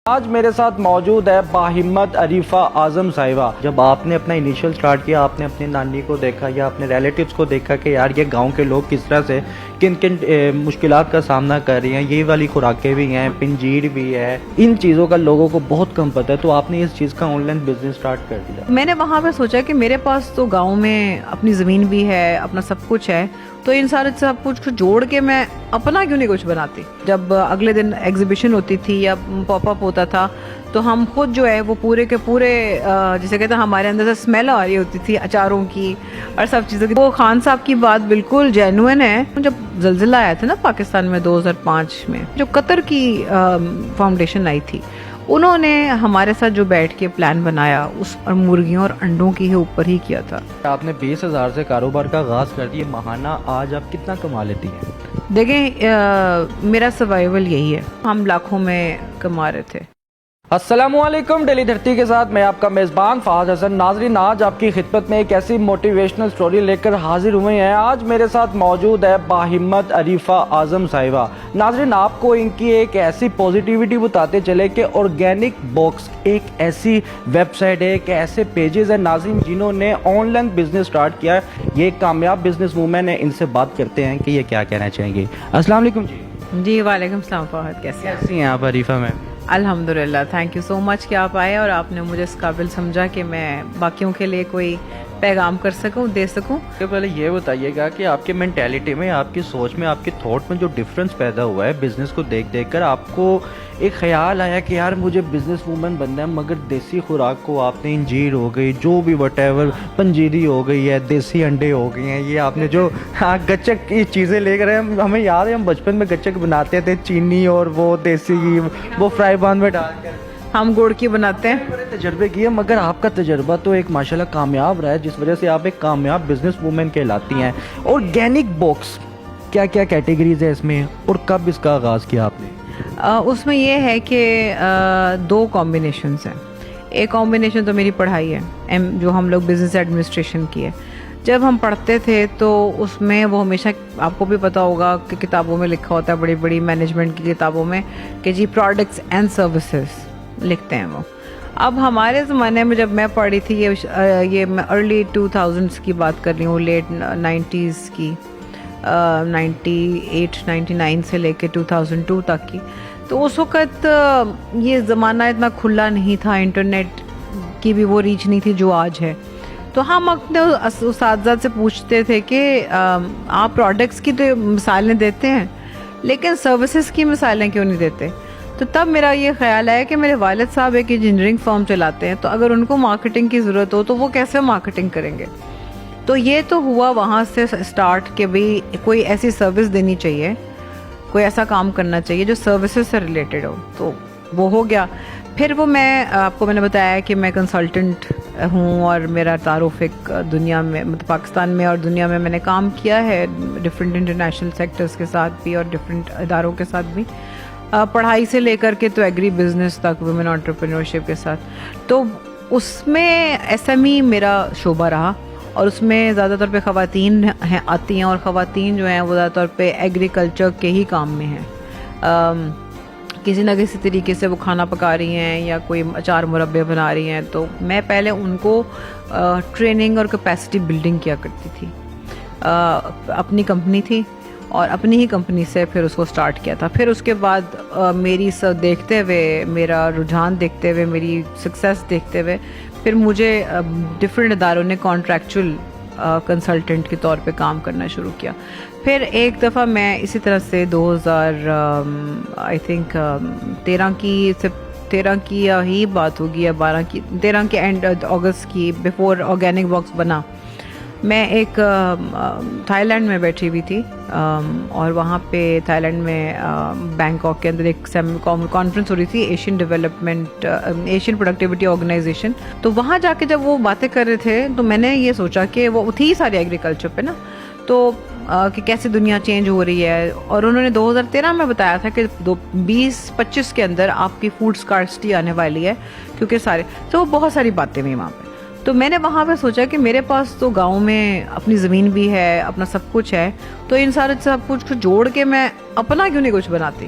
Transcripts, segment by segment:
آج میرے ساتھ موجود ہے باہمت عریفہ اعظم صاحبہ. جب آپ نے اپنا انیشیل سٹارٹ کیا، آپ نے اپنی نانی کو دیکھا یا اپنے ریلیٹیوز کو دیکھا کہ یار یہ گاؤں کے لوگ کس طرح سے کن کن مشکلات کا سامنا کر رہی ہیں، یہ والی خوراکیں بھی ہیں، پنجیر بھی ہے، ان چیزوں کا لوگوں کو بہت کم پتہ ہے، تو آپ نے اس چیز کا آن لائن بزنس سٹارٹ کر دیا. میں نے وہاں پہ سوچا کہ میرے پاس تو گاؤں میں اپنی زمین بھی ہے، اپنا سب کچھ ہے، تو ان سارے سب کچھ کو جوڑ کے میں اپنا کیوں نہیں کچھ بناتی. جب اگلے دن ایگزیبیشن ہوتی تھی یا پاپ اپ ہوتا تھا تو ہم خود جو ہے وہ پورے کے پورے جسے کہتے ہیں ہمارے اندر سے اسمیل آ رہی ہوتی تھی اچاروں کی اور سب چیزوں کی. وہ خان صاحب کی بات بالکل جینوئن ہے. جب زلزلہ آیا تھا نا پاکستان میں 2005 میں، جو قطر کی فاؤنڈیشن آئی تھی، انہوں نے ہمارے ساتھ جو بیٹھ کے پلان بنایا اس مرغیوں اور انڈوں کے اوپر ہی کیا تھا. آپ نے 20,000 سے کاروبار کا آغاز کر دیا. ماہانہ آج آپ کتنا کما لیتی ہیں؟ دیکھیں میرا سروائیول یہی ہے، ہم لاکھوں میں کما رہے تھے. السلام علیکم. ڈیلی دھرتی کے ساتھ میں آپ کا میزبان فہد حسن. ناظرین، آج آپ کی خدمت میں ایک ایسی موٹیویشنل سٹوری لے کر حاضر ہوئے ہیں. آج میرے ساتھ موجود ہے باہمت عریفہ اعظم صاحبہ. ناظرین، آپ کو ان کی ایک ایسی پوزیٹیوٹی بتاتے چلے کہ آرگینک باکس ایک ایسی ویب سائٹ ہے، ایک ایسے پیجز ہیں ناظرین جنہوں نے آن لائن بزنس سٹارٹ کیا ہے. یہ ایک کامیاب بزنس وومن ہے. ان سے بات کرتے ہیں کہ یہ کیا کہنا چاہیں گے. السلام علیکم جی. جی وعلیکم السلام فہد، کیسی ہیں آپ عریفہ میم؟ الحمدللہ، تھینک یو سو مچ کہ آپ آئے اور آپ نے مجھے اس قابل سمجھا کہ میں باقیوں کے لیے کوئی پیغام کر سکوں، دے سکوں. پہلے یہ بتائیے گا کہ آپ کے مینٹیلٹی میں، آپ کی سوچ میں، آپ کے تھاٹ میں جو ڈفرینس پیدا ہوا ہے بزنس کو دیکھ دیکھ کر، آپ کو ایک خیال آیا کہ یار مجھے بزنس وومن بننا ہے، مگر دیسی خوراک کو آپ نے انجیر ہو گئی، جو بھی وٹ ایور، پنجیری ہو گئی ہے، دیسی انڈے ہو گئے ہیں، یہ آپ نے جو گچک کی چیزیں لے کر ہمیں یاد ہے ہم بچپن میں گچک بناتے تھے، چینی اور وہ دیسی وہ فرائی پان میں ڈال کر ہم گڑ کی بناتے ہیں. بڑے تجربے کیے، مگر آپ کا تجربہ تو ایک ماشاءاللہ کامیاب رہا ہے، جس وجہ سے آپ ایک کامیاب بزنس وومن کہلاتی ہیں. آرگینک باکس کیا کیا کیٹیگریز ہے اس میں اور کب اس کا آغاز کیا آپ نے؟ اس میں یہ ہے کہ دو کمبینیشنز ہیں. ایک کمبینیشن تو میری پڑھائی ہے، جو ہم لوگ بزنس ایڈمنسٹریشن کی ہے. جب ہم پڑھتے تھے تو اس میں وہ ہمیشہ آپ کو بھی پتہ ہوگا کہ کتابوں میں لکھا ہوتا ہے، بڑی بڑی مینجمنٹ کی کتابوں میں، کہ جی پروڈکٹس اینڈ سروسز لکھتے ہیں وہ. اب ہمارے زمانے میں جب میں پڑھی تھی، یہ میں ارلی 2000s کی بات کر رہی ہوں، لیٹ 90s کی، 98 99 سے لے کے 2002 تک کی. تو اس وقت یہ زمانہ اتنا کھلا نہیں تھا، انٹرنیٹ کی بھی وہ ریچ نہیں تھی جو آج ہے. تو ہم اپنے اساتذہ سے پوچھتے تھے کہ آپ پروڈکٹس کی تو مثالیں دیتے ہیں لیکن سروسز کی مثالیں کیوں نہیں دیتے. تو تب میرا یہ خیال آیا کہ میرے والد صاحب ایک انجینئرنگ فرم چلاتے ہیں، تو اگر ان کو مارکیٹنگ کی ضرورت ہو تو وہ کیسے مارکیٹنگ کریں گے. تو یہ تو ہوا وہاں سے سٹارٹ کہ بھئی کوئی ایسی سروس دینی چاہیے، کوئی ایسا کام کرنا چاہیے جو سروسز سے ریلیٹڈ ہو. تو وہ ہو گیا. پھر وہ میں نے بتایا کہ میں کنسلٹنٹ ہوں اور میرا تعارف ایک دنیا میں، مطلب پاکستان میں اور دنیا میں نے کام کیا ہے ڈفرینٹ انٹرنیشنل سیکٹرز کے ساتھ بھی اور ڈفرینٹ اداروں کے ساتھ بھی، پڑھائی سے لے کر کے تو ایگری بزنس تک، ویمن انٹرپرینورشپ کے ساتھ. تو اس میں ایس ایم ای میرا شعبہ رہا اور اس میں زیادہ طور پہ خواتین آتی ہیں، اور خواتین جو ہیں وہ زیادہ طور پہ ایگریکلچر کے ہی کام میں ہیں. کسی نہ کسی طریقے سے وہ کھانا پکا رہی ہیں یا کوئی اچار مربے بنا رہی ہیں. تو میں پہلے ان کو ٹریننگ اور کیپیسٹی بلڈنگ کیا کرتی تھی. اپنی کمپنی تھی اور اپنی ہی کمپنی سے پھر اس کو سٹارٹ کیا تھا. پھر اس کے بعد میری دیکھتے ہوئے، میرا رجحان دیکھتے ہوئے، میری سکسیس دیکھتے ہوئے، پھر مجھے ڈفرینٹ اداروں نے کانٹریکچول کنسلٹنٹ کے طور پہ کام کرنا شروع کیا. پھر ایک دفعہ میں اسی طرح سے 2000 آئی تھنک 13 کی ہی بات ہوگی یا 13 کے اینڈ اگست کی، بیفور آرگینک باکس بنا، میں ایک تھائی لینڈ میں بیٹھی ہوئی تھی اور وہاں پہ تھائی لینڈ میں بینکاک کے اندر ایک کانفرنس ہو رہی تھی، ایشین پروڈکٹیوٹی آرگنائزیشن. تو وہاں جا کے جب وہ باتیں کر رہے تھے تو میں نے یہ سوچا کہ وہ تھی ساری ایگریکلچر پہ نا، تو کہ کیسے دنیا چینج ہو رہی ہے. اور انہوں نے 2013 میں بتایا تھا کہ 2025 کے اندر آپ کی فوڈ اسکارسٹی آنے والی ہے، کیونکہ تو بہت ساری باتیں ہوئی وہاں پہ. تو میں نے وہاں پہ سوچا کہ میرے پاس تو گاؤں میں اپنی زمین بھی ہے، اپنا سب کچھ ہے، تو ان سارے سب کچھ کو جوڑ کے میں اپنا کیوں نہیں کچھ بناتی.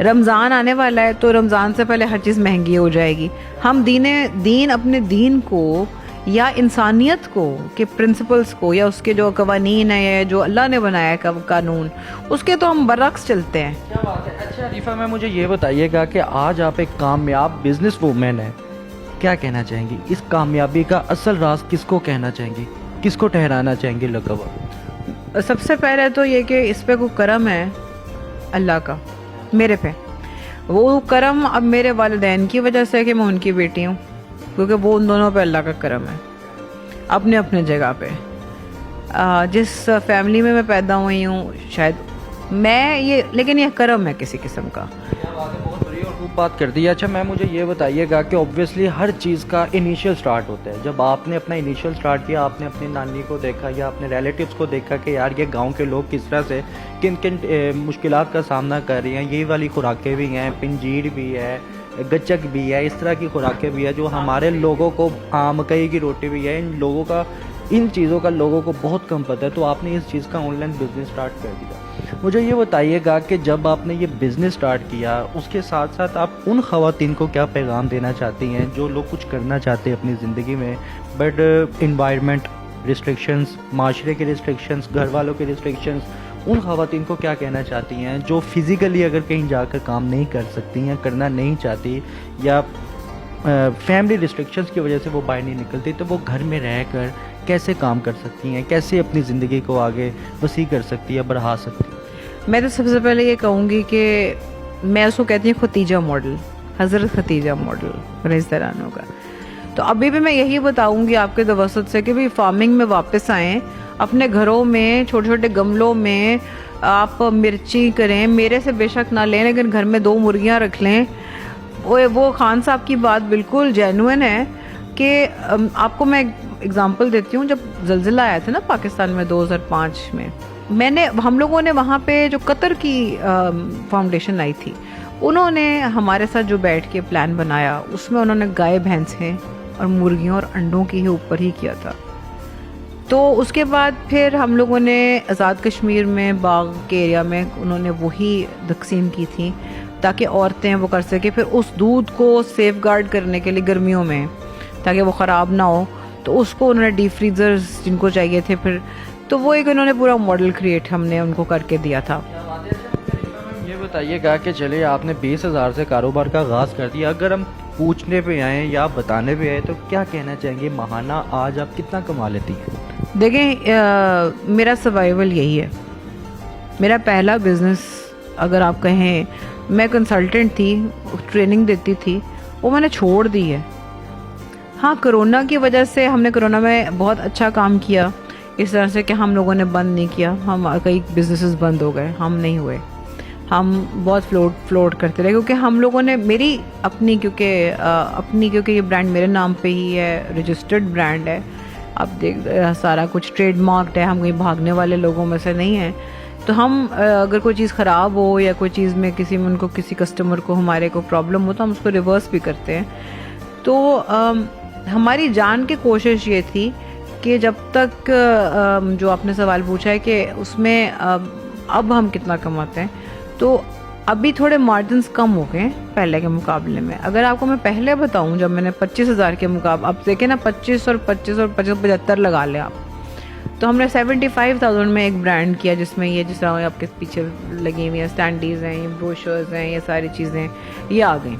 رمضان آنے والا ہے تو رمضان سے پہلے ہر چیز مہنگی ہو جائے گی. ہم دین اپنے دین کو یا انسانیت کو کہ پرنسپلز کو یا اس کے جو قوانین ہیں جو اللہ نے بنایا ہے قانون, اس کے تو ہم برعکس چلتے ہیں. کیا بات ہے. اچھا عریفہ میں مجھے یہ بتائیے گا کہ آج آپ ایک کامیاب بزنس وومن ہیں, کیا کہنا چاہیں گی؟ اس کامیابی کا اصل راز کس کو کہنا چاہیں گی, کس کو ٹھہرانا چاہیں گے لقب؟ سب سے پہلے تو یہ کہ اس پہ کوئی کرم ہے اللہ کا میرے پہ. وہ کرم اب میرے والدین کی وجہ سے کہ میں ان کی بیٹی ہوں, کیونکہ وہ ان دونوں پہ اللہ کا کرم ہے اپنے اپنے جگہ پہ. جس فیملی میں پیدا ہوئی ہوں شاید میں یہ, لیکن یہ کرم ہے کسی قسم کا. بہت بڑی اور خوب بات کر دی ہے. اچھا میم مجھے یہ بتائیے گا کہ اوبویسلی ہر چیز کا انیشیل سٹارٹ ہوتا ہے. جب آپ نے اپنا انیشیل سٹارٹ کیا, آپ نے اپنی نانی کو دیکھا یا اپنے ریلیٹیوز کو دیکھا کہ یار یہ گاؤں کے لوگ کس طرح سے کن کن مشکلات کا سامنا کر رہی ہیں, یہی والی خوراکیں بھی ہیں, پنجیر بھی ہے, گچک بھی ہے, اس طرح کی خوراکیں بھی ہے جو ہمارے لوگوں کو, مکئی کی روٹی بھی ہے, ان چیزوں کا لوگوں کو بہت کم پتہ ہے. تو آپ نے اس چیز کا آن لائن بزنس سٹارٹ کر دیا. مجھے یہ بتائیے گا کہ جب آپ نے یہ بزنس سٹارٹ کیا, اس کے ساتھ ساتھ آپ ان خواتین کو کیا پیغام دینا چاہتی ہیں جو لوگ کچھ کرنا چاہتے ہیں اپنی زندگی میں بٹ انوائرمنٹ ریسٹرکشنز, معاشرے کے ریسٹرکشنز, گھر والوں کے ریسٹرکشنز, ان خواتین کو کیا کہنا چاہتی ہیں جو فزیکلی اگر کہیں جا کر کام نہیں کر سکتی ہیں, کرنا نہیں چاہتی, یا فیملی ریسٹرکشنز کی وجہ سے وہ باہر نہیں نکلتی, تو وہ گھر میں رہ کر کیسے کام کر سکتی ہیں, کیسے اپنی زندگی کو آگے وسیع کر سکتی ہے, بڑھا سکتی ہے؟ میں تو سب سے پہلے یہ کہوں گی کہ میں اس کو کہتی ہوں ختیجہ ماڈل, حضرت ختیجہ ماڈل رضی اللہ عنہ کا. تو ابھی بھی میں یہی بتاؤں گی آپ کے توسط سے کہ بھی فارمنگ میں واپس آئیں, اپنے گھروں میں چھوٹے چھوٹے گملوں میں آپ مرچی کریں, میرے سے بے شک نہ لیں لیکن گھر میں 2 مرغیاں رکھ لیں. وہ خان صاحب کی بات بالکل جینوئن ہے کہ آپ کو میں اگزامپل دیتی ہوں. جب زلزلہ آیا تھا نا پاکستان میں 2005 میں, ہم لوگوں نے وہاں پہ جو قطر کی فاؤنڈیشن آئی تھی, انہوں نے ہمارے ساتھ جو بیٹھ کے پلان بنایا, اس میں انہوں نے گائے بھینسیں اور مرغیوں اور انڈوں کی ہی اوپر ہی کیا تھا. تو اس کے بعد پھر ہم لوگوں نے آزاد کشمیر میں باغ کے ایریا میں انہوں نے وہی تقسیم کی تھی تاکہ عورتیں وہ کر سکیں. پھر اس دودھ کو سیف گارڈ کرنے کے لیے گرمیوں میں تاکہ وہ خراب نہ ہو, تو اس کو انہوں نے ڈیپ فریزرز جن کو چاہیے تھے, پھر تو وہ ایک انہوں نے پورا ماڈل کریٹ ہم نے ان کو کر کے دیا تھا. یہ بتائیے گا کہ چلے آپ نے 20,000 سے کاروبار کا آغاز کر دیا, اگر ہم پوچھنے پہ آئیں یا بتانے پہ آئیں تو کیا کہنا چاہیں گے ماہانہ آج آپ کتنا کما لیتی ہیں؟ دیکھیں میرا سروائیول یہی ہے. میرا پہلا بزنس اگر آپ کہیں, میں کنسلٹنٹ تھی, ٹریننگ دیتی تھی, وہ میں نے چھوڑ دی ہے. ہاں کرونا کی وجہ سے ہم نے کرونا میں بہت اچھا کام کیا, اس طرح سے کہ ہم لوگوں نے بند نہیں کیا. ہم کئی بزنسز بند ہو گئے, ہم نہیں ہوئے. ہم بہت فلوٹ کرتے رہے کیونکہ ہم لوگوں نے میری اپنی کیونکہ یہ برانڈ میرے نام پہ ہی ہے, رجسٹرڈ برانڈ ہے. اب دیکھ سارا کچھ ٹریڈ مارکڈ ہے, ہم کہیں بھاگنے والے لوگوں میں سے نہیں ہیں. تو ہم اگر کوئی چیز خراب ہو یا کوئی چیز میں کسی کسٹمر کو ہمارے کو پرابلم ہو تو ہم اس کو ریورس بھی کرتے ہیں. تو ہماری جان کی کوشش یہ تھی کہ جب تک جو آپ نے سوال پوچھا ہے کہ اس میں اب ہم کتنا کماتے ہیں, تو ابھی تھوڑے مارجنز کم ہو گئے پہلے کے مقابلے میں. اگر آپ کو میں پہلے بتاؤں جب میں نے 25,000 کے مقابلے, اب دیکھیں نا 25 اور 75 لگا لیں آپ, تو ہم نے 75,000 میں ایک برانڈ کیا جس میں یہ جس طرح آپ کے پیچھے لگی ہوئی ہیں اسٹینڈیز ہیں, یہ بروشرز ہیں, یہ ساری چیزیں یہ آ گئیں.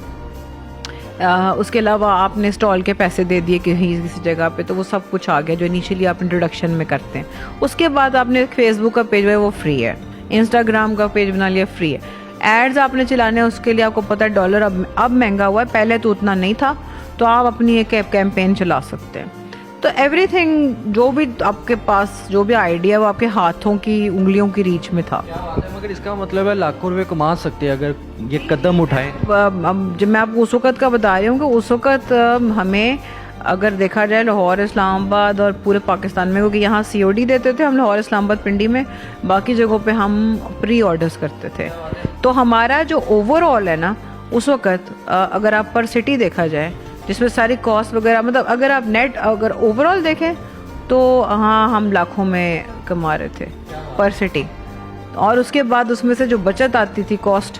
اس کے علاوہ آپ نے اسٹال کے پیسے دے دیے کسی جگہ پہ, تو وہ سب کچھ آ گیا جو انیشیلی آپ انٹروڈکشن میں کرتے ہیں. اس کے بعد آپ نے فیس بک کا پیج وہ فری ہے, انسٹاگرام کا پیج بنا لیا فری ہے, ایڈز آپ نے چلانے اس کے لیے آپ کو پتہ ہے ڈالر اب مہنگا ہوا ہے, پہلے تو اتنا نہیں تھا, تو آپ اپنی ایک کیمپین چلا سکتے ہیں. تو ایوری تھنگ جو بھی آپ کے پاس جو بھی آئیڈیا وہ آپ کے ہاتھوں کی انگلیوں کی ریچ میں تھا. مگر اس کا مطلب ہے لاکھوں روپے کما سکتے ہیں اگر یہ قدم اٹھائیں. جب میں آپ کو اس وقت کا بتا رہی ہوں کہ اس وقت ہمیں اگر دیکھا جائے لاہور, اسلام آباد اور پورے پاکستان میں, کیونکہ یہاں COD دیتے تھے ہم لاہور, اسلام آباد, پنڈی میں, باقی جگہوں پہ ہم پری آرڈرز کرتے تھے. تو ہمارا جو اوور آل ہے نا اس وقت اگر آپ پر سٹی دیکھا جائے جس میں ساری کاسٹ وغیرہ, مطلب اگر آپ نیٹ اگر اوور آل دیکھیں تو ہاں ہم لاکھوں میں کما رہے تھے پر سٹی. اور اس کے بعد اس میں سے جو بچت آتی تھی کاسٹ,